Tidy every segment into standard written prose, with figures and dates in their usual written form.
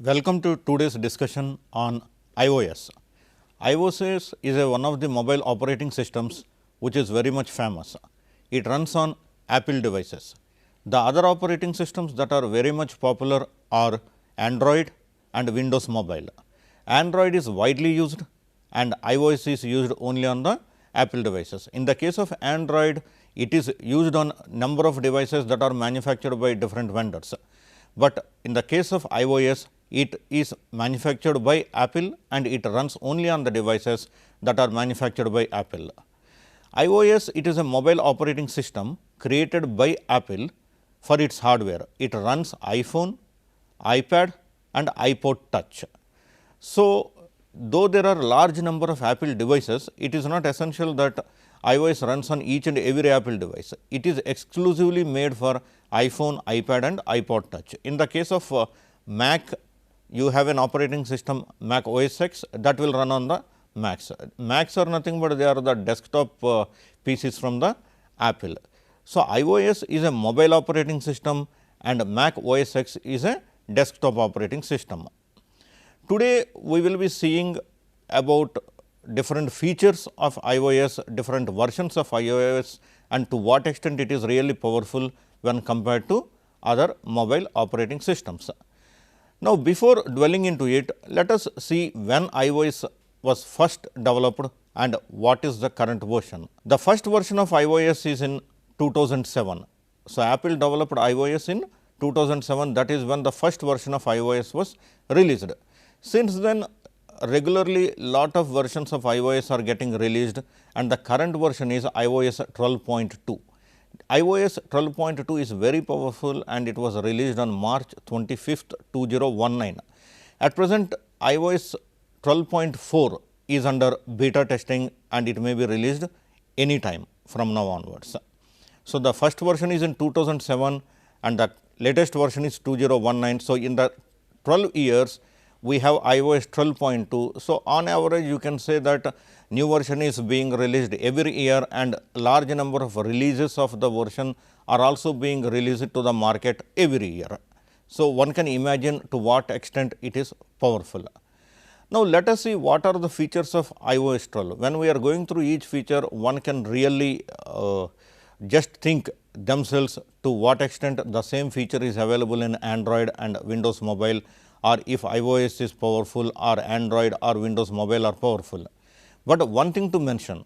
Welcome to today's discussion on iOS. iOS is one of the mobile operating systems which is very much famous. It runs on Apple devices. The other operating systems that are very much popular are Android and Windows Mobile. Android is widely used and iOS is used only on the Apple devices. In the case of Android, it is used on number of devices that are manufactured by different vendors. But in the case of iOS, it is manufactured by Apple and it runs only on the devices that are manufactured by Apple. iOS, it is a mobile operating system created by Apple for its hardware. It runs iPhone, iPad and iPod Touch. So, though there are large number of Apple devices, it is not essential that iOS runs on each and every Apple device. It is exclusively made for iPhone, iPad and iPod Touch. In the case of Mac, you have an operating system Mac OS X that will run on the Macs. Macs are nothing but they are the desktop PCs from the Apple. So, iOS is a mobile operating system and Mac OS X is a desktop operating system. Today, we will be seeing about different features of iOS, different versions of iOS and to what extent it is really powerful when compared to other mobile operating systems. Now, before dwelling into it, let us see when iOS was first developed and what is the current version. The first version of iOS is in 2007. So, Apple developed iOS in 2007, that is when the first version of iOS was released. Since then, regularly lot of versions of iOS are getting released and the current version is iOS 12.2. iOS 12.2 is very powerful and it was released on March 25th, 2019. At present, iOS 12.4 is under beta testing and it may be released anytime from now onwards. So, the first version is in 2007 and the latest version is 2019. So, in the 12 years, we have iOS 12.2. So, on average you can say that new version is being released every year and large number of releases of the version are also being released to the market every year. So, one can imagine to what extent it is powerful. Now, let us see what are the features of iOS 12. When we are going through each feature, one can really just think themselves to what extent the same feature is available in Android and Windows Mobile, or if iOS is powerful or Android or Windows Mobile are powerful. But one thing to mention,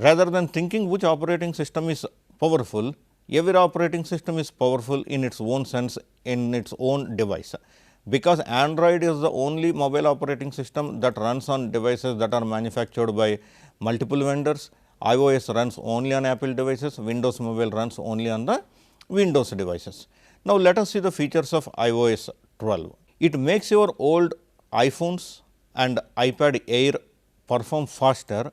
rather than thinking which operating system is powerful, every operating system is powerful in its own sense in its own device. Because Android is the only mobile operating system that runs on devices that are manufactured by multiple vendors, iOS runs only on Apple devices, Windows Mobile runs only on the Windows devices. Now, let us see the features of iOS 12. It makes your old iPhones and iPad Air perform faster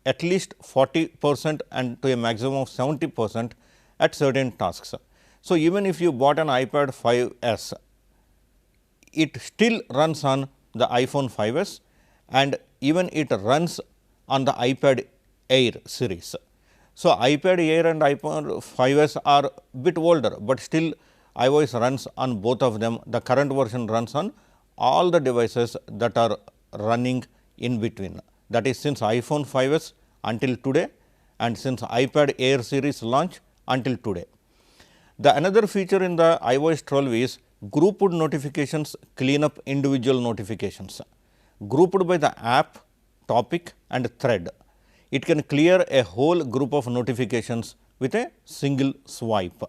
at least 40% and to a maximum of 70% at certain tasks. So, even if you bought an iPad 5s, it still runs on the iPhone 5s and even it runs on the iPad Air series. So, iPad Air and iPhone 5s are bit older, but still iOS runs on both of them. The current version runs on all the devices that are running in between. That is since iPhone 5s until today and since iPad Air series launch until today. The another feature in the iOS 12 is grouped notifications clean up individual notifications. Grouped by the app, topic and thread. It can clear a whole group of notifications with a single swipe.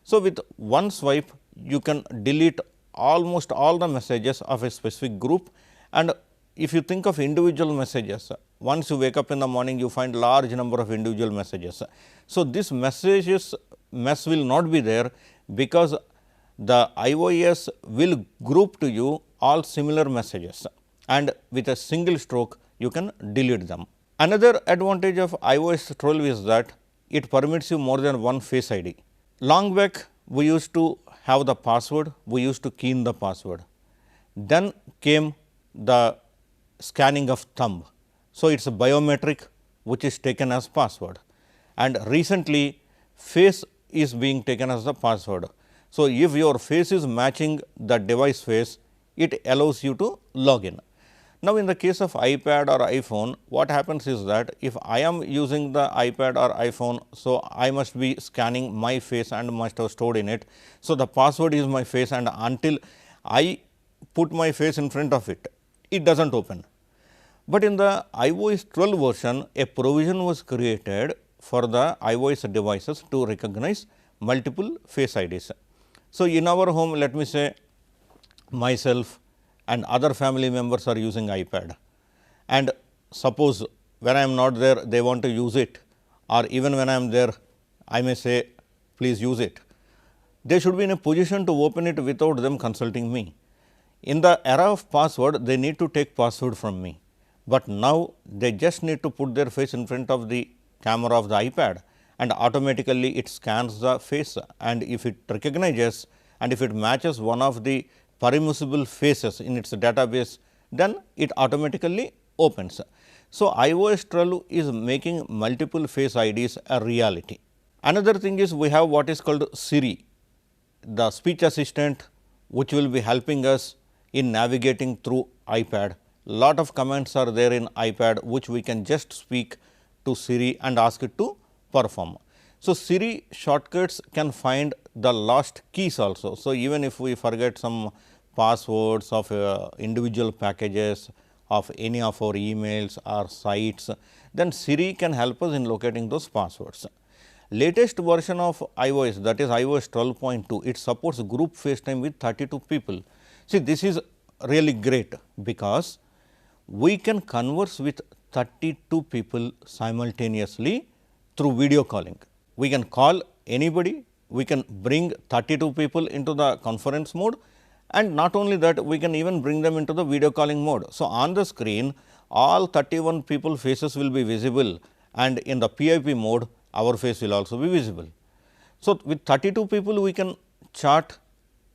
So, with one swipe you can delete almost all the messages of a specific group, and if you think of individual messages, once you wake up in the morning you find large number of individual messages. So, this messages mess will not be there because the iOS will group to you all similar messages and with a single stroke you can delete them. Another advantage of iOS 12 is that it permits you more than one Face ID. Long back we used to have the password, we used to key in the password. Then came the scanning of thumb. So, it is a biometric which is taken as password and recently face is being taken as the password. So, if your face is matching the device face, it allows you to log in. Now, in the case of iPad or iPhone, what happens is that if I am using the iPad or iPhone, so I must be scanning my face and must have stored in it. So, the password is my face, and until I put my face in front of it, it does not open. But in the iOS 12 version, a provision was created for the iOS devices to recognize multiple face IDs. So, in our home, let me say myself and other family members are using iPad, and suppose when I am not there, they want to use it, or even when I am there, I may say please use it. They should be in a position to open it without them consulting me. In the era of password, they need to take password from me, but now they just need to put their face in front of the camera of the iPad, and automatically it scans the face, and if it recognizes and if it matches one of the permissible faces in its database, then it automatically opens. So, iOS 12 is making multiple face IDs a reality. Another thing is we have what is called Siri, the speech assistant, which will be helping us in navigating through iPad. Lot of commands are there in iPad, which we can just speak to Siri and ask it to perform. So, Siri shortcuts can find the lost keys also. So, even if we forget some passwords of individual packages of any of our emails or sites, then Siri can help us in locating those passwords. Latest version of iOS, that is iOS 12.2, it supports group FaceTime with 32 people. See, this is really great, because we can converse with 32 people simultaneously through video calling. We can call anybody, we can bring 32 people into the conference mode, and not only that, we can even bring them into the video calling mode. So, on the screen all 31 people faces will be visible, and in the PIP mode our face will also be visible. So, with 32 people we can chat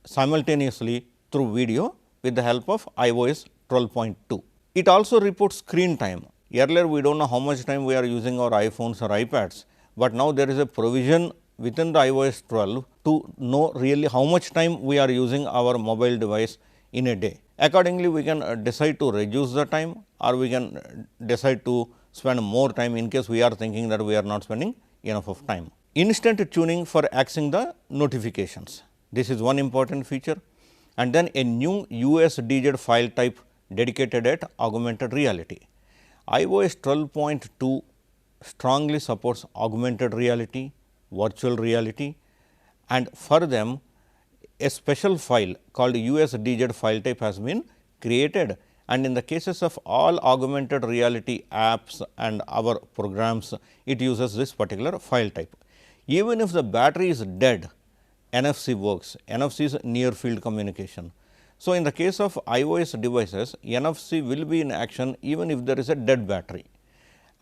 simultaneously through video with the help of iOS 12.2. It also reports screen time. Earlier we do not know how much time we are using our iPhones or iPads, but now there is a provision within the iOS 12 to know really how much time we are using our mobile device in a day. Accordingly, we can decide to reduce the time, or we can decide to spend more time in case we are thinking that we are not spending enough of time. Instant tuning for accessing the notifications. This is one important feature, and then a new USDZ file type dedicated at augmented reality. iOS 12.2 strongly supports augmented reality, virtual reality, and for them a special file called USDZ file type has been created, and in the cases of all augmented reality apps and our programs, it uses this particular file type. Even if the battery is dead, NFC works. NFC is near field communication. So, in the case of iOS devices, NFC will be in action even if there is a dead battery.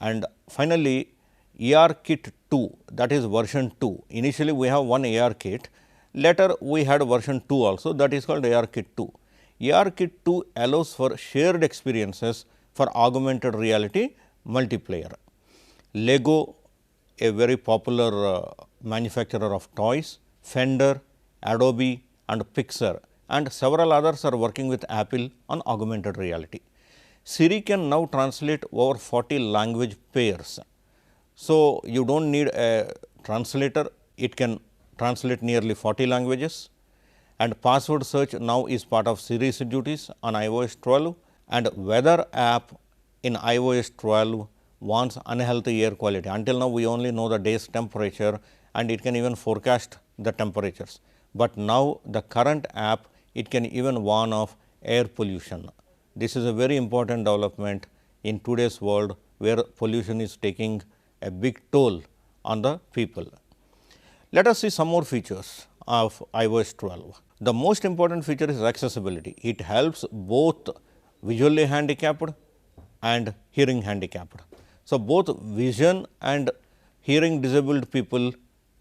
And finally, ARKit 2, that is version 2. Initially, we have one ARKit, later we had version 2 also, that is called ARKit 2. ARKit 2 allows for shared experiences for augmented reality multiplayer. Lego, a very popular manufacturer of toys, Fender, Adobe and Pixar, and several others are working with Apple on augmented reality. Siri can now translate over 40 language pairs. So, you do not need a translator, it can translate nearly 40 languages, and password search now is part of Siri's duties on iOS 12, and weather app in iOS 12 wants unhealthy air quality. Until now, we only know the day's temperature, and it can even forecast the temperatures, but now the current app, it can even warn of air pollution. This is a very important development in today's world, where pollution is taking a big toll on the people. Let us see some more features of iOS 12. The most important feature is accessibility. It helps both visually handicapped and hearing handicapped. So, both vision and hearing disabled people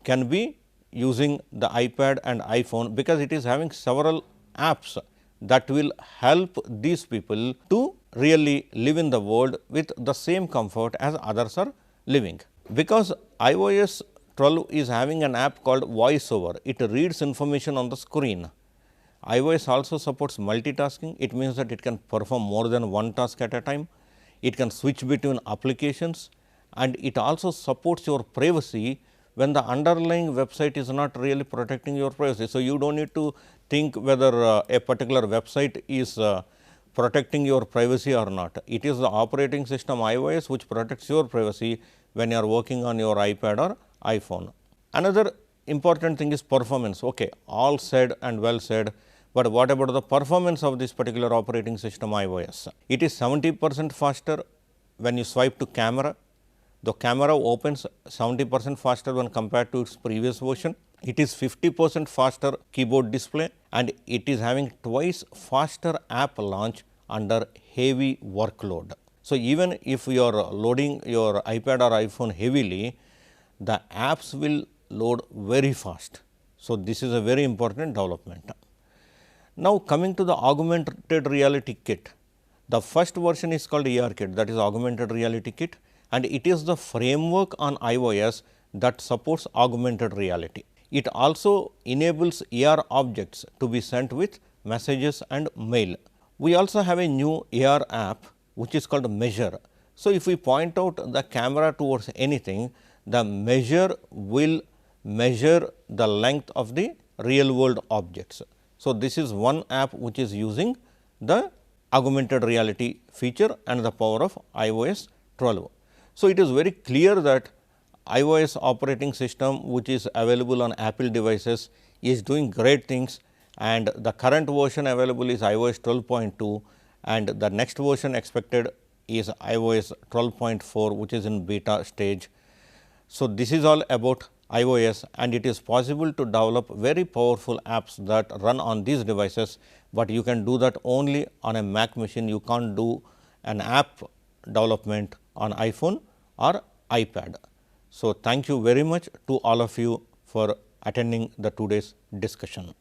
can be using the iPad and iPhone, because it is having several apps that will help these people to really live in the world with the same comfort as others are living. Because iOS 12 is having an app called VoiceOver, it reads information on the screen, iOS also supports multitasking. It means that it can perform more than one task at a time. It can switch between applications, and it also supports your privacy when the underlying website is not really protecting your privacy. So, you do not need to think whether a particular website is protecting your privacy or not. It is the operating system iOS which protects your privacy when you are working on your iPad or iPhone. Another important thing is performance. Okay, all said and well said, but what about the performance of this particular operating system iOS? It is 70% faster when you swipe to camera. The camera opens 70% faster when compared to its previous version. It is 50% faster keyboard display, and it is having twice faster app launch under heavy workload. So, even if you are loading your iPad or iPhone heavily, the apps will load very fast. So, this is a very important development. Now, coming to the augmented reality kit, the first version is called ARKit, that is augmented reality kit, and it is the framework on iOS that supports augmented reality. It also enables AR objects to be sent with messages and mail. We also have a new AR app which is called Measure. So, if we point out the camera towards anything, the Measure will measure the length of the real world objects. So, this is one app which is using the augmented reality feature and the power of iOS 12. So, it is very clear that iOS operating system which is available on Apple devices is doing great things, and the current version available is iOS 12.2, and the next version expected is iOS 12.4, which is in beta stage. So, this is all about iOS, and it is possible to develop very powerful apps that run on these devices, but you can do that only on a Mac machine. You can't do an app development on iPhone or iPad. So, thank you very much to all of you for attending the today's discussion.